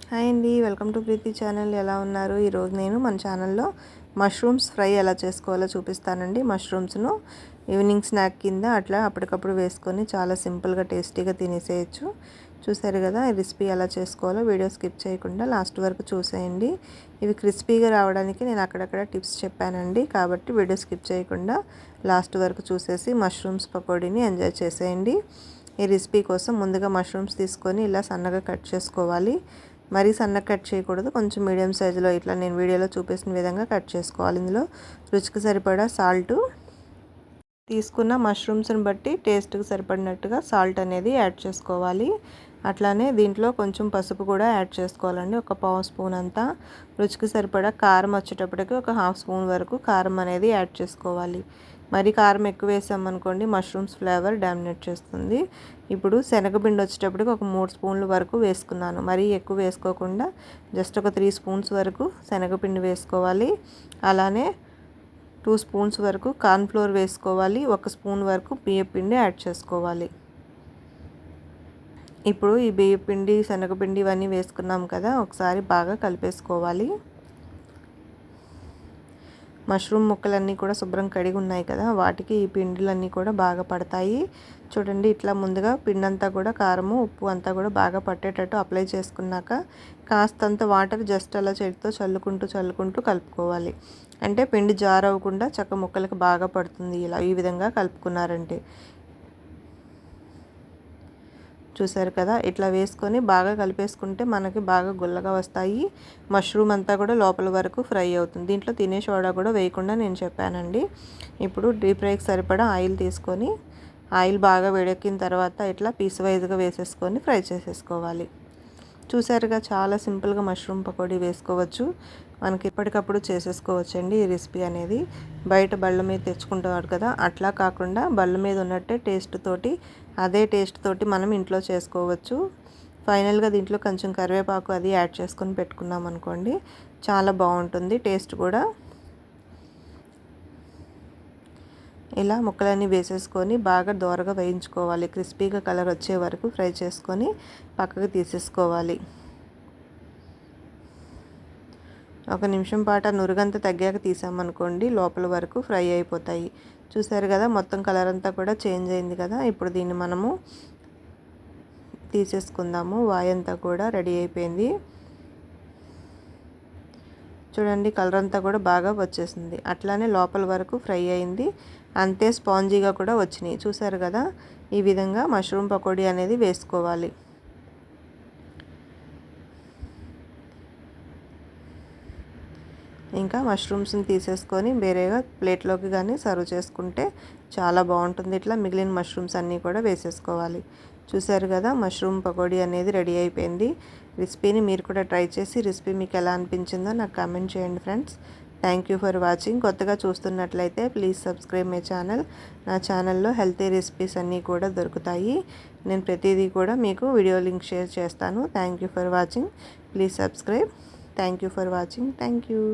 Hi అండి, welcome to Preethi channel. ఎలా ఉన్నారు? ఈరోజు నేను మన ఛానల్లో మష్రూమ్స్ ఫ్రై ఎలా చేసుకోవాలో చూపిస్తానండి. మష్రూమ్స్ను ఈవినింగ్ స్నాక్ కింద అట్లా అప్పటికప్పుడు వేసుకొని చాలా సింపుల్గా టేస్టీగా తినేసేయచ్చు. చూసారు కదా, ఈ రెసిపీ ఎలా చేసుకోవాలో వీడియో స్కిప్ చేయకుండా లాస్ట్ వరకు చూసేయండి. ఇవి క్రిస్పీగా రావడానికి నేను అక్కడక్కడ టిప్స్ చెప్పానండి, కాబట్టి వీడియో స్కిప్ చేయకుండా లాస్ట్ వరకు చూసేసి మష్రూమ్స్ పకోడీని ఎంజాయ్ చేసేయండి. ఈ రెసిపీ కోసం ముందుగా మష్రూమ్స్ తీసుకొని ఇలా సన్నగా కట్ చేసుకోవాలి. మరీ సన్నగా కట్ చేయకూడదు, కొంచెం మీడియం సైజులో ఇట్లా నేను వీడియోలో చూపిస్తున్న విధంగా కట్ చేసుకోవాలి. ఇందులో రుచికి సరిపడా సాల్టు, తీసుకున్న మష్రూమ్స్ని బట్టి టేస్ట్కి సరిపడినట్టుగా సాల్ట్ అనేది యాడ్ చేసుకోవాలి. అట్లానే దీంట్లో కొంచెం పసుపు కూడా యాడ్ చేసుకోవాలండి, ఒక పావు స్పూన్ అంతా. రుచికి సరిపడా కారం వచ్చేటప్పటికి ఒక హాఫ్ స్పూన్ వరకు కారం అనేది యాడ్ చేసుకోవాలి. మరి కారం ఎక్కువ వేసామనుకోండి మష్రూమ్స్ ఫ్లేవర్ డామినేట్ చేస్తుంది. ఇప్పుడు శనగపిండి వచ్చేటప్పటికి ఒక 3 స్పూన్ల వరకు వేసుకున్నాను. మరీ ఎక్కువ వేసుకోకుండా జస్ట్ ఒక 3 స్పూన్స్ వరకు శనగపిండి వేసుకోవాలి. అలానే 2 స్పూన్స్ వరకు కార్న్ఫ్లోర్ వేసుకోవాలి. 1 స్పూన్ వరకు బియ్యపిండి యాడ్ చేసుకోవాలి. ఇప్పుడు ఈ బియ్యపిండి, శనగపిండి ఇవన్నీ వేసుకున్నాం కదా, ఒకసారి బాగా కలిపేసుకోవాలి. మష్రూమ్ ముక్కలన్నీ కూడా శుభ్రం కడిగి ఉన్నాయి కదా, వాటికి ఈ పిండిలన్నీ కూడా బాగా పడతాయి. చూడండి, ఇట్లా ముందుగా పిండి అంతా కూడా కారము, ఉప్పు అంతా కూడా బాగా పట్టేటట్టు అప్లై చేసుకున్నాక కాస్తంత వాటర్ జస్ట్ అలా చేతితో చల్లుకుంటూ కలుపుకోవాలి. అంటే పిండి జారవ్వకుండా చక్క ముక్కలకు బాగా పడుతుంది. ఇలా ఈ విధంగా కలుపుకున్నారంటే. చూసారు కదా, ఇట్లా వేసుకొని బాగా కలిపేసుకుంటే మనకి బాగా గుల్లగా వస్తాయి. మష్రూమ్ అంతా కూడా లోపల వరకు ఫ్రై అవుతుంది. దీంట్లో తినే సోడా కూడా వేయకుండా నేను చెప్పానండి. ఇప్పుడు డీప్ ఫ్రైకి సరిపడా ఆయిల్ తీసుకొని, ఆయిల్ బాగా వేడెక్కిన తర్వాత ఇట్లా పీస్ వైజ్గా వేసేసుకొని ఫ్రై చేసేసుకోవాలి. చూసారుగా, చాలా సింపుల్గా మష్రూమ్ పకోడీ వేసుకోవచ్చు. మనకి ఎప్పటికప్పుడు చేసేసుకోవచ్చండి. ఈ రెసిపీ అనేది బయట బళ్ళ మీద తెచ్చుకుంటారు కదా, అట్లా కాకుండా బళ్ళ మీద ఉన్నట్టే అదే టేస్ట్ తోటి మనం ఇంట్లో చేసుకోవచ్చు. ఫైనల్గా దీంట్లో కొంచెం కరివేపాకు అది యాడ్ చేసుకొని పెట్టుకున్నాం అనుకోండి, చాలా బాగుంటుంది టేస్ట్ కూడా. ఇలా ముక్కలన్నీ వేసేసుకొని బాగా దోరగా వేయించుకోవాలి. క్రిస్పీగా కలర్ వచ్చే వరకు ఫ్రై చేసుకొని పక్కకు తీసేసుకోవాలి. 1 నిమిషం పాటు నురుగంతా తగ్గాక తీసామనుకోండి లోపల వరకు ఫ్రై అయిపోతాయి. చూసారు కదా, మొత్తం కలర్ అంతా కూడా చేంజ్ అయింది కదా. ఇప్పుడు దీన్ని మనము తీసేసుకుందాము. వాయ్ అంతా కూడా రెడీ అయిపోయింది. చూడండి, కలర్ అంతా కూడా బాగా వచ్చేసింది. అట్లానే లోపల వరకు ఫ్రై అయింది, అంతే స్పాంజీగా కూడా వచ్చినాయి. చూసారు కదా, ఈ విధంగా మష్రూమ్ పకోడీ అనేది వేసుకోవాలి. ఇంకా మష్రూమ్స్ని తీసేసుకొని వేరేగా ప్లేట్లోకి కానీ సర్వ్ చేసుకుంటే చాలా బాగుంటుంది. ఇట్లా మిగిలిన మష్రూమ్స్ అన్నీ కూడా వేసేసుకోవాలి. చూసారు కదా, మష్రూమ్ పకోడీ అనేది రెడీ అయిపోయింది. రెసిపీని మీరు కూడా ట్రై చేసి రెసిపీ మీకు ఎలా అనిపించిందో నాకు కామెంట్ చేయండి friends. Thank you for watching. కొత్తగా చూస్తున్నట్లయితే ప్లీజ్ సబ్స్క్రైబ్ మై ఛానల్. నా ఛానల్లో హెల్తీ రెసిపీస్ అన్నీ కూడా దొరుకుతాయి. నేను ప్రతిదీ కూడా మీకు వీడియో లింక్ షేర్ చేస్తాను. Thank you for watching. Please subscribe. Thank you for watching. Thank you.